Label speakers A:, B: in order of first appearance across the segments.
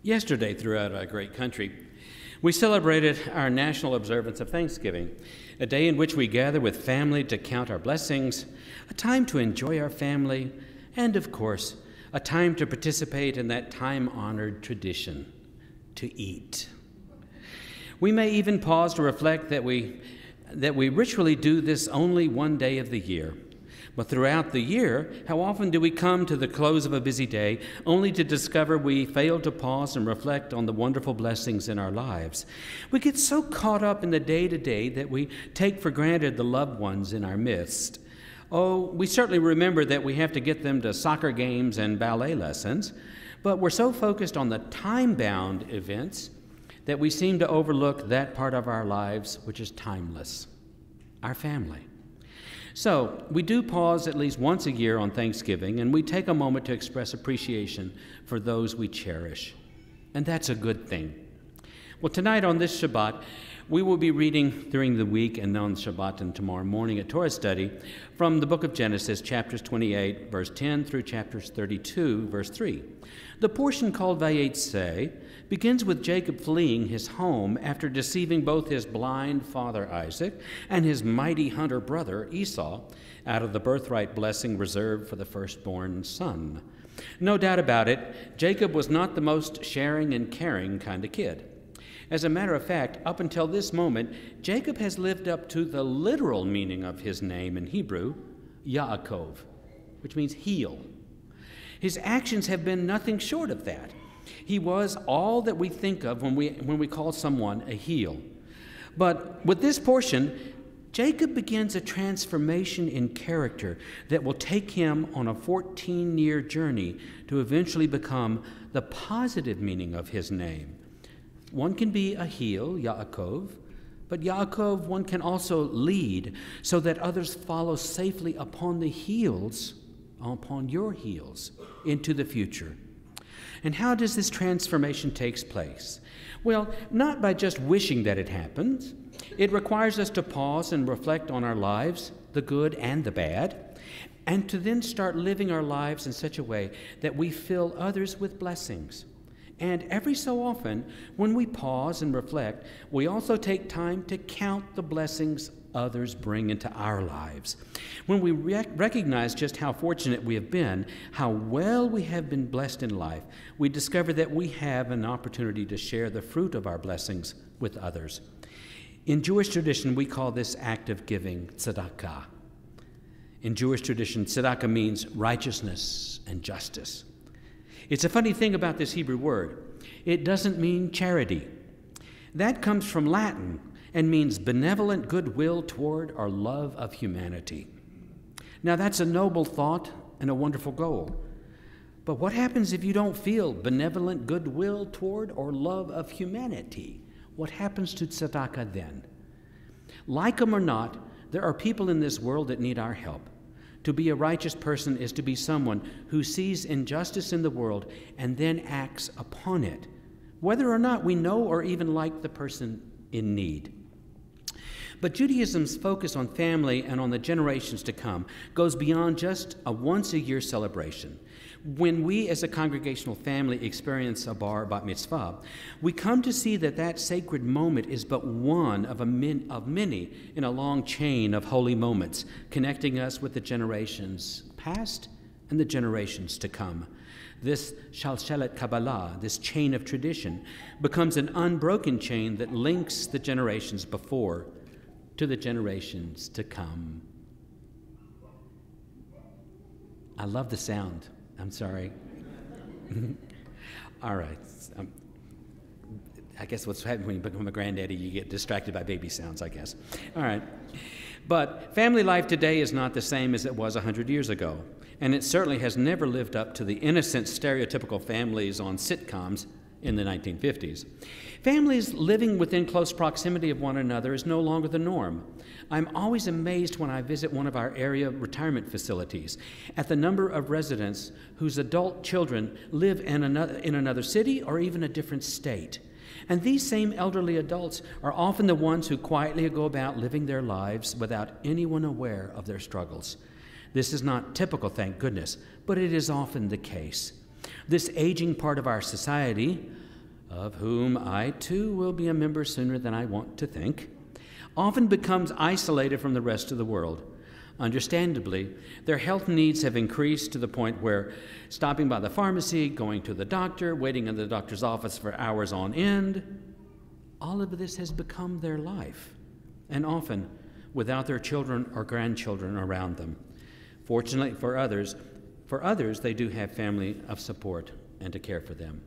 A: Yesterday, throughout our great country, we celebrated our national observance of Thanksgiving, a day in which we gather with family to count our blessings, a time to enjoy our family, and, of course, a time to participate in that time-honored tradition, to eat. We may even pause to reflect that we ritually do this only one day of the year. But throughout the year, how often do we come to the close of a busy day only to discover we failed to pause and reflect on the wonderful blessings in our lives? We get so caught up in the day-to-day that we take for granted the loved ones in our midst. Oh, we certainly remember that we have to get them to soccer games and ballet lessons, but we're so focused on the time-bound events that we seem to overlook that part of our lives which is timeless, our family. So, we do pause at least once a year on Thanksgiving, and we take a moment to express appreciation for those we cherish. And that's a good thing. Well, tonight on this Shabbat, we will be reading during the week and on Shabbat and tomorrow morning at Torah study from the book of Genesis, chapters 28, verse 10 through chapters 32, verse 3. The portion called Vayetze begins with Jacob fleeing his home after deceiving both his blind father Isaac and his mighty hunter brother Esau out of the birthright blessing reserved for the firstborn son. No doubt about it, Jacob was not the most sharing and caring kind of kid. As a matter of fact, up until this moment, Jacob has lived up to the literal meaning of his name in Hebrew, Yaakov, which means heel. His actions have been nothing short of that. He was all that we think of when we call someone a heel. But with this portion, Jacob begins a transformation in character that will take him on a 14-year journey to eventually become the positive meaning of his name. One can be a heel, Yaakov, but Yaakov, one can also lead so that others follow safely upon your heels into the future. And how does this transformation take place? Well, not by just wishing that it happens. It requires us to pause and reflect on our lives, the good and the bad, and to then start living our lives in such a way that we fill others with blessings. And every so often, when we pause and reflect, we also take time to count the blessings others bring into our lives. When we recognize just how fortunate we have been, how well we have been blessed in life, we discover that we have an opportunity to share the fruit of our blessings with others. In Jewish tradition, we call this act of giving tzedakah. In Jewish tradition, tzedakah means righteousness and justice. It's a funny thing about this Hebrew word. It doesn't mean charity. That comes from Latin and means benevolent goodwill toward or love of humanity. Now, that's a noble thought and a wonderful goal. But what happens if you don't feel benevolent goodwill toward or love of humanity? What happens to tzedakah then? Like them or not, there are people in this world that need our help. To be a righteous person is to be someone who sees injustice in the world and then acts upon it, whether or not we know or even like the person in need. But Judaism's focus on family and on the generations to come goes beyond just a once-a-year celebration. When we as a congregational family experience a bat mitzvah, we come to see that that sacred moment is but one of many in a long chain of holy moments connecting us with the generations past and the generations to come. This shalshelet Kabbalah, this chain of tradition, becomes an unbroken chain that links the generations before to the generations to come. I love the sound. I'm sorry. All right. I guess what's happening when you become a granddaddy, you get distracted by baby sounds, I guess. All right. But family life today is not the same as it was 100 years ago, and it certainly has never lived up to the innocent, stereotypical families on sitcoms in the 1950s. Families living within close proximity of one another is no longer the norm. I'm always amazed when I visit one of our area retirement facilities at the number of residents whose adult children live in another city or even a different state. And these same elderly adults are often the ones who quietly go about living their lives without anyone aware of their struggles. This is not typical, thank goodness, but it is often the case. This aging part of our society, of whom I too will be a member sooner than I want to think, often becomes isolated from the rest of the world. Understandably, their health needs have increased to the point where stopping by the pharmacy, going to the doctor, waiting in the doctor's office for hours on end, all of this has become their life, and often without their children or grandchildren around them. Fortunately for others, they do have family of support and to care for them.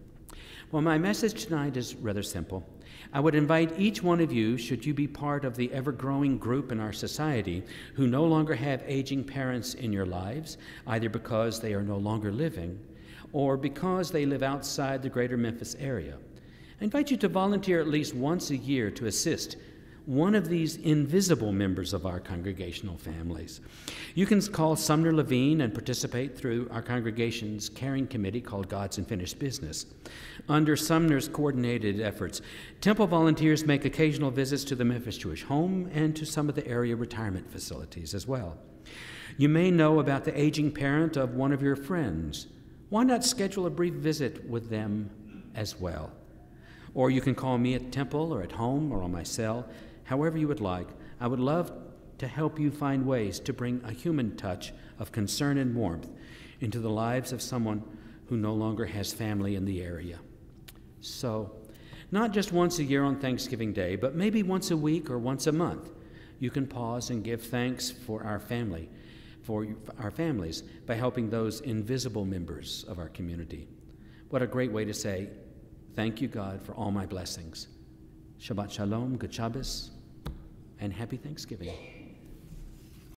A: Well, my message tonight is rather simple. I would invite each one of you, should you be part of the ever-growing group in our society who no longer have aging parents in your lives, either because they are no longer living or because they live outside the greater Memphis area, I invite you to volunteer at least once a year to assist one of these invisible members of our congregational families. You can call Sumner Levine and participate through our congregation's caring committee called God's Unfinished Business. Under Sumner's coordinated efforts, Temple volunteers make occasional visits to the Memphis Jewish Home and to some of the area retirement facilities as well. You may know about the aging parent of one of your friends. Why not schedule a brief visit with them as well? Or you can call me at Temple or at home or on my cell, however you would like. I would love to help you find ways to bring a human touch of concern and warmth into the lives of someone who no longer has family in the area. So, not just once a year on Thanksgiving Day, but maybe once a week or once a month, you can pause and give thanks for our families, by helping those invisible members of our community. What a great way to say, thank you, God, for all my blessings. Shabbat Shalom, Good Shabbos, and Happy Thanksgiving.